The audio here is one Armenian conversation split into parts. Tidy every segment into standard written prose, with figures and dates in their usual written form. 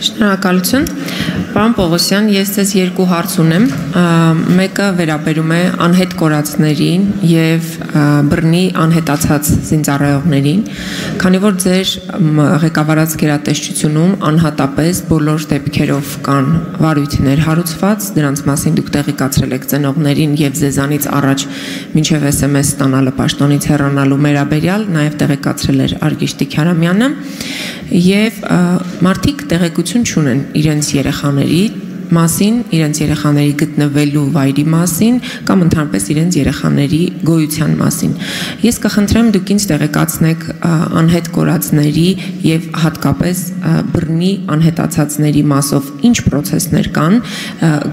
Շնորհակալություն, պարոն Պողոսյան, ես ձեզ երկու հարց ունեմ, մեկը վերաբերում է անհետ կորածներին և բռնի անհետացած զինծառայողներին, քանի որ ձեր ղեկավարած գերատեսչությունում անհատապես բոլոր դեպքերով կան վարույթներ հարուցված, դրանց մասին դուք տեղեկացրել եք ծնողներին և ձեզանից առաջ մինչև SMS ստանալը պաշտոնից հեռանալու վերաբերյալ, նաև տեղեկացրել էր Արգիշտի Քյարամյանը և մարդիկ տեղեկություն չունեն իրենց երեխաների մասին, իրենց երեխաների գտնվելու վայրի մասին կամ ընդհանրապես իրենց երեխաների գոյության մասին։ Ես կխնդրեմ դուք ինձ տեղեկացնեք անհետ կորածների և հատկապես բռնի անհետացածների մասով ինչ պրոցեսներ կան,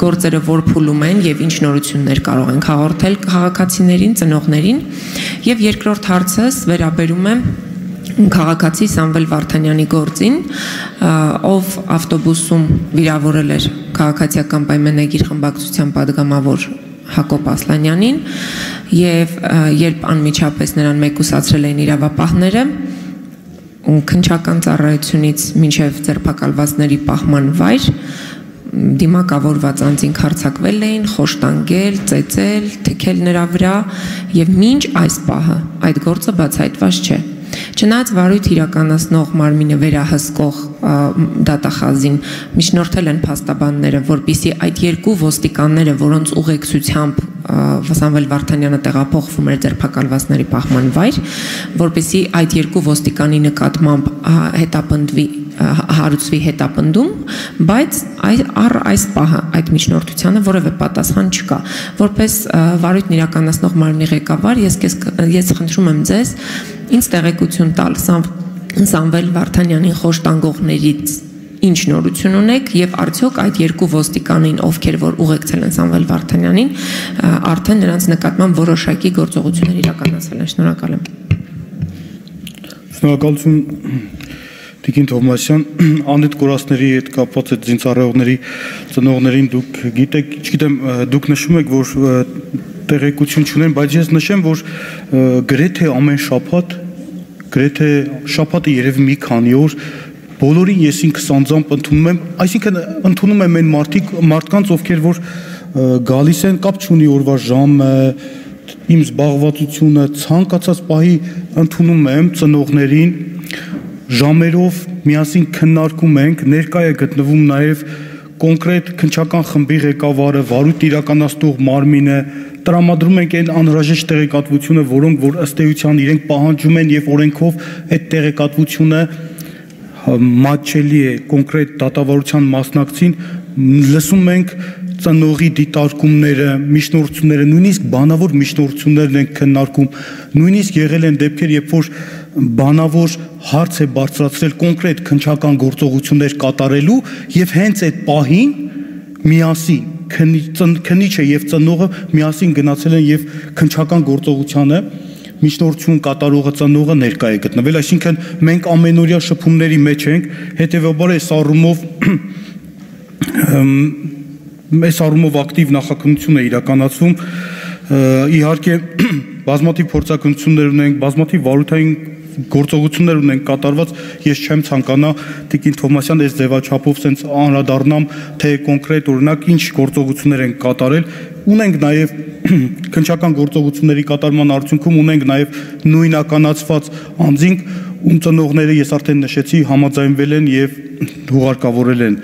գործերը որ փուլում են և ինչ նորություններ կարող են հաղորդել քաղաքացիներին, ծնողներին։ Եվ երկրորդ հարցս վերաբերում է քաղաքացի Սամվել Վարդանյանի գործին, ով ավտոբուսում վիրավորել էր քաղաքացիական պայմանագիր խմբակցության պատգամավոր Հակոբ Ասլանյանին և երբ անմիջապես նրան մեկուսացրել էին իրավապահները, քննչական ծառայությունից մինչև ձերբակալվածների պահման վայր դիմակավորված անձինք հարձակվել էին, խոշտանգել, ծեծել, թեքել նրա վրա և մինչ այս պահը այդ գործը բացահայտված չէ։ Չնայած վարույթ իրականացնող մարմինը վերահսկող դատախազին միջնորդել են փաստաբանները, որպեսզի այդ երկու ոստիկանները, որոնց ուղեկցությամբ Սամվել Վարդանյանը տեղափոխվում էր ձերբակալվածների պահման վայր, որպեսզի այդ երկու ոստիկանի նկատմամբ հարուցվի հետապնդում, բայց այս պահը այդ միջնորդությանը որևէ պատասխան չկա։ Որպես վարույթն իրականացնող մարմնի ղեկավար, ես խնդրում եմ ձեզ ինձ տեղեկություն տալ Սամվել Վարդանյանին խոշտանգողներից ինչ նորություն ունեք և արդյոք այդ երկու ոստիկանին, ովքեր որ ուղեկցել են Սամվել Վարդանյանին, արդեն նրանց նկատմամբ որոշակի գործողություններ իրականացվել են։ Շնորհակալ եմ։ Շնորհակալություն Տիկին Թովմասյան, անհետ կորածների հետ կապված այդ զինծառայողների ծնողներին դուք գիտեք, չգիտեմ, դուք նշում եք, որ տեղեկություն չունեն, բայց ես նշեմ, որ գրեթե ամեն շաբաթ, գրեթե շաբաթը երևի մի քանի օր բոլորին ես ինքս անձամբ ընդունում եմ, այսինքն ընդունում եմ այն մարդկանց, ովքեր որ գալիս են, կապ չունի օրվա ժամը, իմ զբաղվածությունը, ցանկացած պահի ընդունում եմ ծնողներին, ժամերով միասին քննարկում ենք, ներկա է գտնվում նաև կոնկրետ քննչական խմբի ղեկավարը, վարույթ իրականացնող մարմինը, տրամադրում ենք այն անհրաժեշտ տեղեկատվությունը, որոնք որ ըստ էության իրենք պահանջում են եւ օրենքով այդ տեղեկատվությունը մատչելի է կոնկրետ դատավարության մասնակցին, լսում ենք ծնողի դիտարկումները, միջնորդությունները, նույնիսկ բանավոր միջնորդություններն են քննարկում, նույնիսկ եղել են դեպքեր, երբ որ բանավոր հարց է բարձրացրել կոնկրետ քննչական գործողություններ կատարելու եւ հենց այդ պահին միասին քննիչը եւ ծնողը միասին գնացել են եւ քննչական գործողությանը միջնորդություն կատարողը ծնողը ներկա է գտնվել, այսինքն մենք ամենօրյա շփումների մեջ ենք, հետեւաբար այս առումով ակտիվ նախաքննություն է իրականացվում, իհարկե բազմաթիվ փորձակնություններ ունենք, բազմաթիվ վարույթային գործողություններ ունենք կատարված, ես չեմ ցանկանա Տիկին Թովմասյան այս ձևաչափով sense անդրադառնամ, թե կոնկրետ օրինակ ինչ գործողություններ են կատարել, ունենք նաև քննչական գործողությունների կատարման արդյունքում ունենք նաև նույնականացված անձինք, ում ծնողները ես արդեն նշեցի, համաձայնվել են եւ հուղարկավորել են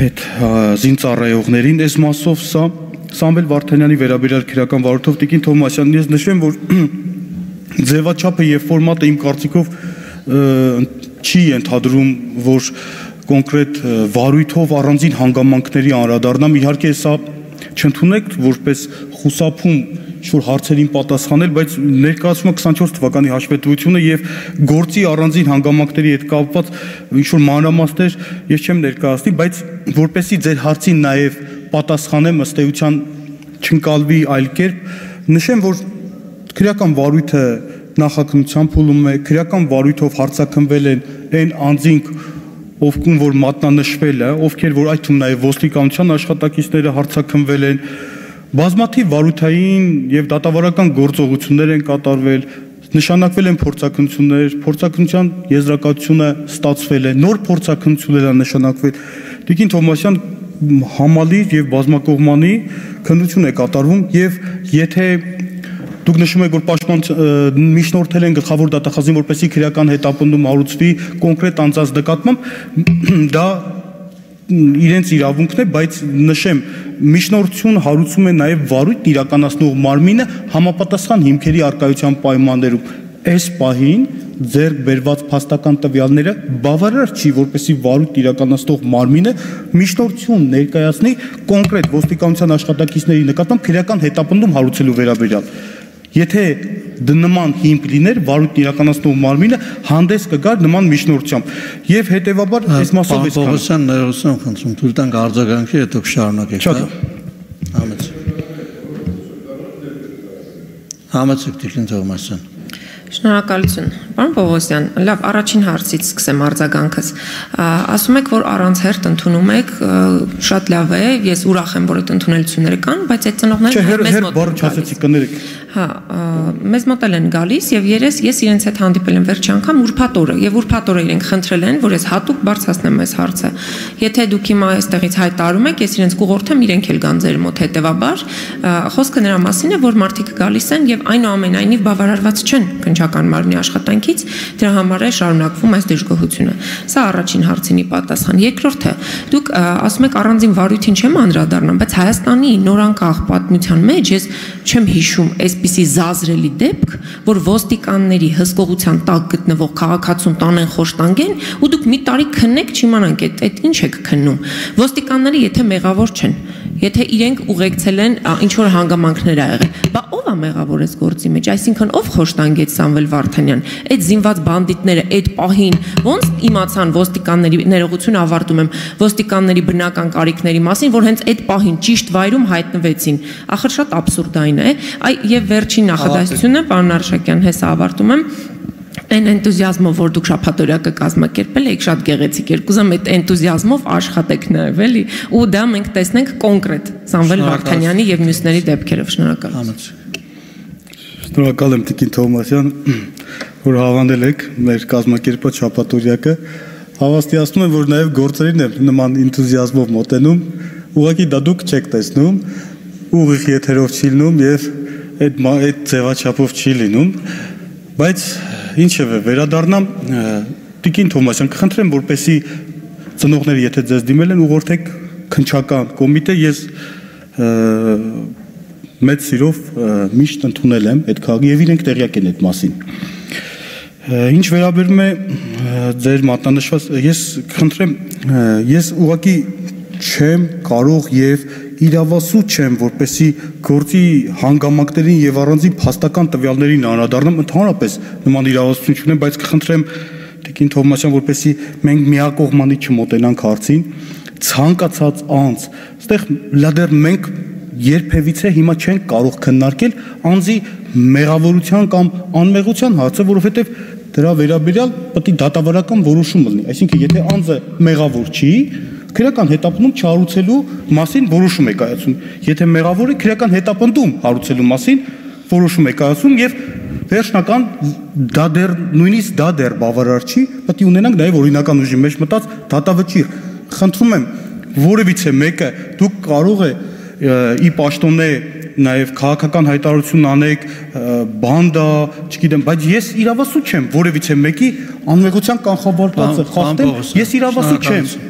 այդ զինծառայողներին, այս մասով սա Սամվել Վարդանյանի վերաբերյալ քրեական վարույթով Տիկին Թովմասյան, ես նշեմ, որ ձևաչափը եւ ֆորմատը իմ կարծիքով չի ընդհանրում, որ կոնկրետ վարույթով առանձին հանգամանքների անդրադառնամ, իհարկե սա չընդունեք որպես խուսափում ինչ-որ հարցերին պատասխանել, բայց ներկայացում է 24 թվականի հաշվետվությունը եւ գործի առանձին հանգամանքների հետ կապված ինչ-որ մանրամասներ ես չեմ ներկայացնի, բայց որպեսզի ձեր հարցին նաեւ պատասխանեմ ըստ էության չընկալվի այլ կերպ, նշեմ, որ քրեական վարույթը նախաքննության փուլում է, քրեական վարույթով հարցաքննվել են այն անձինք, ովքեր որ մատնանշվել է, ովքեր որ այդ թվում նաև ոստիկանության աշխատակիցները հարցաքննվել են, բազմաթիվ վարույթային եւ դատավարական գործողություններ են կատարվել, նշանակվել են փորձակնություններ, փորձակնության եզրակացությունը ստացվել է, նոր փորձակնություններ են նշանակվել։ Տիկին Թովմասյան համալիր եւ բազմակողմանի քննություն է կատարվում եւ եթե դուք նշում եք որ պաշտպան միջնորդել են գլխավոր դատախազին որպեսզի քրեական հետապնդում հարուցվի կոնկրետ անձանց նկատմամբ դա իրենց իրավունքն է, բայց նշեմ միջնորդություն հարուցում է նաև վարույթ իրականացնող մարմինը համապատասխան հիմքերի առկայության պայմաններում։ Այս պահին ձեռք բերված փաստական տվյալները բավարար չի, որպեսզի վարույթ իրականացնող մարմինը միջնորդություն ներկայացնի կոնկրետ ոստիկանության աշխատակիցների նկատմամբ քրեական հետապնդում հարուցելու վերաբերյալ։ Եթե նման հիմք լիներ, վարույթ իրականացնող մարմինը հանդես կգար նման միջնորդությամբ։ Եվ հետևաբար այս մասով էս Պողոսյան ներողություն խնդրում, թույլ տանք արձագանքի, հետո կշարունակեք, Համեցեք Տիկին Թովմասյան։ Շնորհակալություն։ Պարոն Պողոսյան, լավ, առաջին հարցից սկսեմ արձագանքս։ Ասում եք, որ առանց հերթ ընդունում եք, շատ լավ է, ես ուրախ եմ, որ այդ ընդունելությունները կան, բայց այդ ծնողները մեզ մոտ Հա, մեզ մոտ են գալիս եւ ես իրենց հետ հանդիպել եմ վերջի անգամ ուրբաթ օրը եւ ուրբաթ օրը իրենք խնդրել են, որ ես հատուկ բարձրացնեմ այս հարցը։ Եթե դուք հիմա այստեղից հայտարարում եք, ես իրենց կուղորդեմ, իրենք էլ գան ձեր մոտ հետեւաբար, խոսքը նրա մասին է, որ մարդիկ գալիս են եւ այնուամենայնիվ բավարարված չեն քննչական մարմնի աշխատանքից, դրա համար է շարունակվում այս դժգոհությունը։ Սա առաջին հարցին պատասխան։ Երկրորդը, դուք ասում եք առանձին վարույթին չեմ անդրադառնամ, բայց Հայաստանի նորանկախ պատմության մեջ ես չեմ հիշում այսպիսի զազրելի դեպք, որ ոստիկանների հսկողության տակ գտնվող քաղաքացուն տանեն խոշտանգեն ու դուք մի տարի քննեք չիմանանք այդ ինչ եք քննում։ Ոստիկանները եթե մեղավոր չեն, եթե իրենք ուղեկցել են ինչ որ հանգամանքներ ա եղել, բա ով է մեղավոր այս գործի մեջ, այսինքն ով խոշտանգեց Սամվել Վարդանյան, այդ զինված բանդիտները այդ պահին ոնց իմացան ոստիկանների ներողություն ավարտում եմ ոստիկանների բնական կարիքների մասին, որ հենց այդ պահին ճիշտ վայրում հայտնվեցին, ախր շատ աբսուրդային է, եւ վերջին նախադասությունը, պարոն Արշակյան, հեսա ավարտում եմ, այն էնտուզիազմով, որ դուք շաբաթօրյակը կազմակերպել եք, շատ գեղեցիկ էր, կուզեմ այդ էնտուզիազմով աշխատեք նաեւ, էլի, ու դա մենք տեսնենք կոնկրետ Սամվել Վարդանյանի եւ մյուսների դեպքերով, շնորհակալություն։ Շնորհակալ եմ Տիկին Թովմասյան, որ հավանել եք մեր կազմակերպած շաբաթօրյակը, հավաստիացնում եմ, որ նաեւ գործերին եմ նման էնտուզիազմով մոտենում, ուղղակի դա դուք չեք տեսնում, ուղիղ եթերով չի լինում եւ այդ ձևաչափով չի լինում, բայց ինչևէ վերադառնամ Տիկին Թովմասյան, կխնդրեմ որպեսի ծնողները եթե ձեզ դիմել են ուղղորդեք քննչական կոմիտե, ես մեծ սիրով միշտ ընդունել եմ այդ քաղաքի եւ իրենք տեղյակ են այդ մասին։ Ինչ վերաբերում է ձեր մատնանշված, ես կխնդրեմ, ես ուղղակի չեմ կարող եւ իրավասու չեմ, որպեսի գործի հանգամանքներին եւ առանձին փաստական տվյալներին անդրադառնամ, ընդհանրապես նման իրավասություն չունեմ, բայց կխնդրեմ Տիկին Թովմասյան, որպեսի մենք միակողմանի չմոտենանք հարցին, ցանկացած անձ, այստեղ լադեր մենք երբևիցե հիմա չենք կարող քննարկել անձի մեղավորության կամ անմեղության հարցը, որովհետեւ դրա վերաբերյալ պետք է դատավարական որոշում լինի, այսինքն եթե անձը մեղավոր չի, քրեական հետապնդում չհարուցելու մասին որոշում է կայացում։ Եթե մեղավոր է, քրեական հետապնդում հարուցելու մասին որոշում է կայացում եւ վերջնական դա դեռ նույնիսկ դա դեռ բավարար չի, պետք է ունենանք նաեւ օրինական ուժի մեջ մտած դատավճիռ։ Խնդրում եմ, որևիցե մեկը դուք կարող է ի պաշտոնե նաև քաղաքական հայտարարություն անեք, բանդա, չգիտեմ, բայց ես իրավասու չեմ որևիցե մեկի անմեղության կանխաբարձը խախտել, ես իրավասու չեմ։